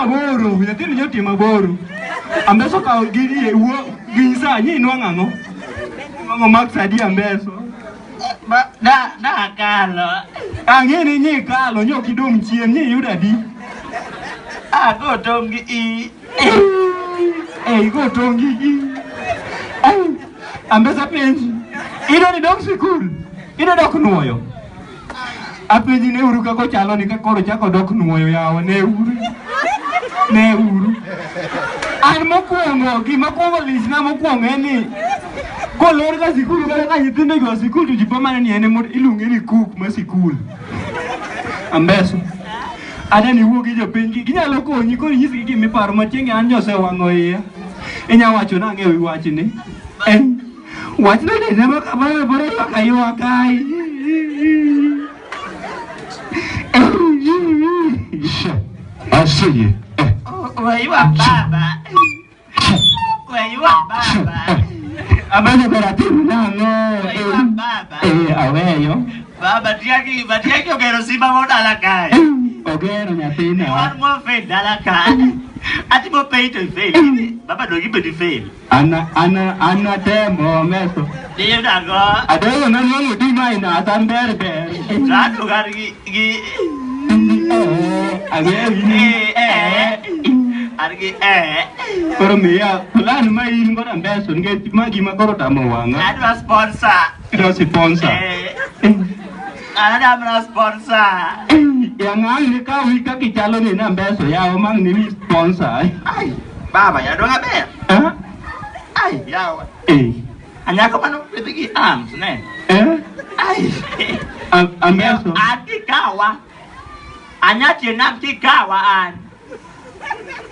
maboro, nyathini nyoti maboro. Ambeso ka gini gisa nyi nwang'ango. Nwang'o maksadi ambeso. Da kalo. Ang'eni nyi kalo nyo kidong chien nyi yuda di. Go tongi i. Go tongi i. Ambesa penji. Ino ni dong sikul. Ino dok nuoyo. Apenji ne uru kako chalo ni kakoro chako dok nuoyo yawa ne uru. An mokwongo gima kwongo lisna mokwongo eni kolor ka sikul kata ka nyithindo go sikul to jipa mana ni ene iluonge ni cook ma sikul. Ambeso adani wuo gi jopiny ginyalo konyi koro nyisgi gimiparo matienge an josewang'o iya. Inya wacho nang'eyo wi wachni. Wachno ne makabara bora ywaka ywaka. I see you. Where you are, Baba? Where you are, Baba? Abana baratimu nango. Where you are, Baba? Aweyo. Baba, tiaki ogero simba mo dalakai. Ogero nyathina. Wan mo fail dalakai. Ati mo pay to fail. Baba do give me fail. Ana temo meso. Dia dah go. Adoyo na ngongo di maina atan berber. Satu kali gi Argi Pero mia plan mai in gora mbeso nge magi makoro tamo wanga. Ada sponsor. Ida sponsor. Ada mana sponsor. Yang ang ka wika ki chalo ni na mbeso ya mang ni sponsor. Ai, baba ya dong abe. Ai, ya. Hanya kau mana pergi arms ne? Ai. Ambeso. Ati kawa. Hanya cina ti kawa an.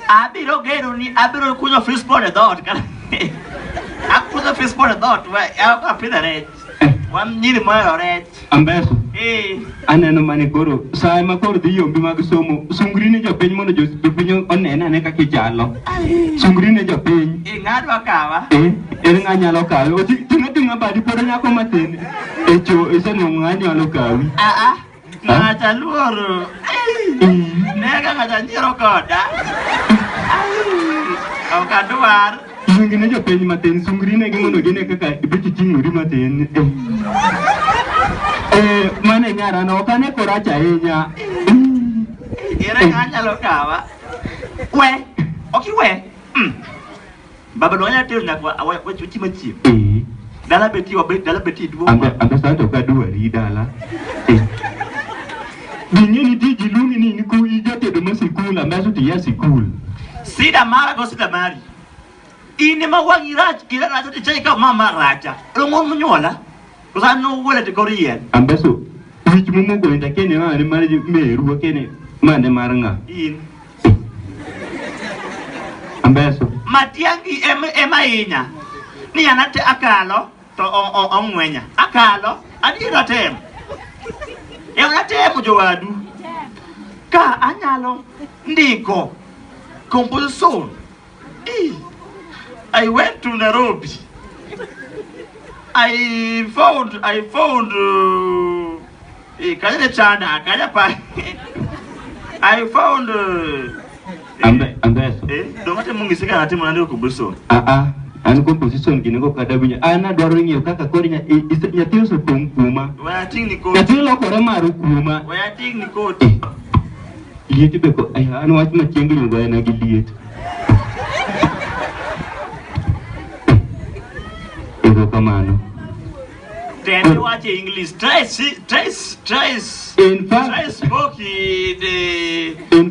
Abiro gero ni abiro kuno fish for the dot kan. Aku kuno fish for the dot. Wa aku apida red. Wan ni mo red. Ambeso. Aneno mane koro sai ma koro di yombi mag somo sungrine jo piny mondo jo piny onena ne kaka ichalo. Sungrine jo piny. Ng'adwa kawa. En ng'a nyalo kawe. Tinga badi pod nyako matin. Isenwang'o ng'a nyalo kawi. Ng'ata luoro. Nega ng'ata nyiero koda. Ok adwar. Sungrine jo piny matin. Sungrine gi mondo gine kaka ibeti ting'ori matin. Mane nyara no kane koracha ahinya. Ere ng'a nyalo kawa. We. Ok we. Baba doanya tero nyakwa awe chuchi machi. Dala beti obet dala beti duo. Ambe santo ka duari dala. Dingeni tiji luni ni ku ijote do masikul ambaso tiya sikul. Sida mara go sida mari. Ini mawangi rach kila racha tichai ka mama racha. Longon munyola. Kusa no wole te korien. Ambaso wich mumungo ndakene mane mari meru kene mane maranga. Ambeso. Matiangi ema inya. Ni anate akalo to ongwenya. Akalo adira tem. E unatemo jowadu. Ka anyalo ndiko composition. I went to Nairobi. I found kanya chana kanya pa. I found Ambeso. Dongate mungisika ngati mwana composition. An composition gini ko kada bunya ana dwaro ng'iyo kaka kori nyathi osepong' kuma. Waya ting ni kodi. Nyathi lokore maru kuma. Waya ting ni kodi. Liet be ko an wach machiegni yudo ena gi liet. Ero kamano. Then you watch English. Try. In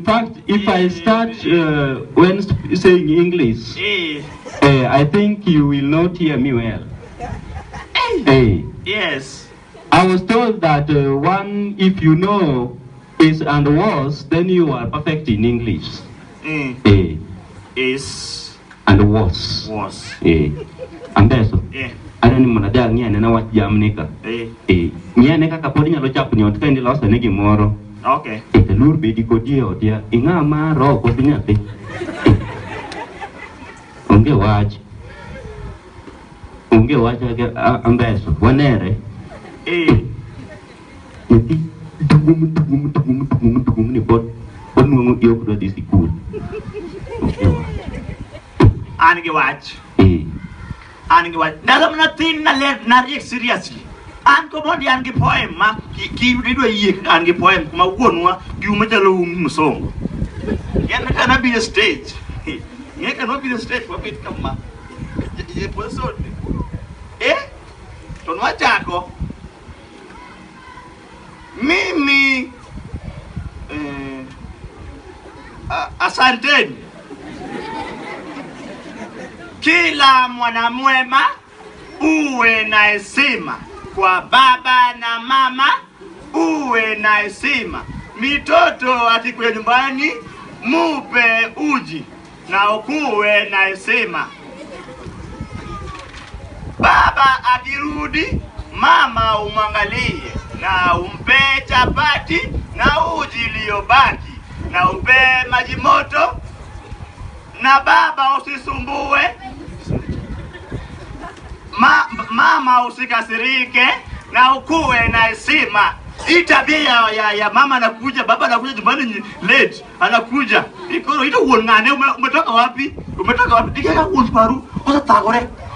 fact, if I start when saying English, I think you will not hear me well. Yes. I was told that one, if you know is and was, then you are perfect in English. Is and was. Ambeso. Ada ni mana dia ngiane na wat jam nika. Ngiane kaka podi nyalo chapu nyot ka ndi losa ne gimoro. Okay. Te lur be di kodi odia inga ma ro ko pinya pe. Onge wach ke ambeso wanere. Niti dugum ni pod Onungo yok do di sikul. An gi wach. An gi wach. Dalam na tin na le na riek seriously. An ko mondi an gi poem ma ki ridwa yie an gi poem ma wonwa gi umachalo musongo. Yan kana be the stage. Yan kana be the stage for bit kama. Je person. Tonwa chako. Mimi asanteni. Kila mwanamwema uwe na heshima kwa baba na mama, uwe na heshima. Mitoto akikuja nyumbani mupe uji na ukuwe na heshima. Baba akirudi mama umwangalie na umpe chapati na uji iliyobaki na umpe maji moto, na baba usisumbue. Mama usikasirike na ukuwe na heshima. Hii tabia ya mama anakuja, baba anakuja nyumbani late, anakuja. Ito uongane, umetoka wapi? Umetoka wapi? Dikeka unparu,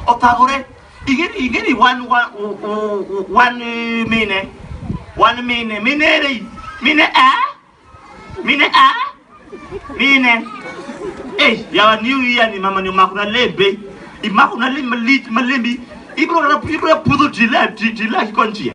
otagore. Igeni one mine. Ya new year ni mama ni makuna lebe. Imakuna malembi. Ibro pudo jila kikonjia.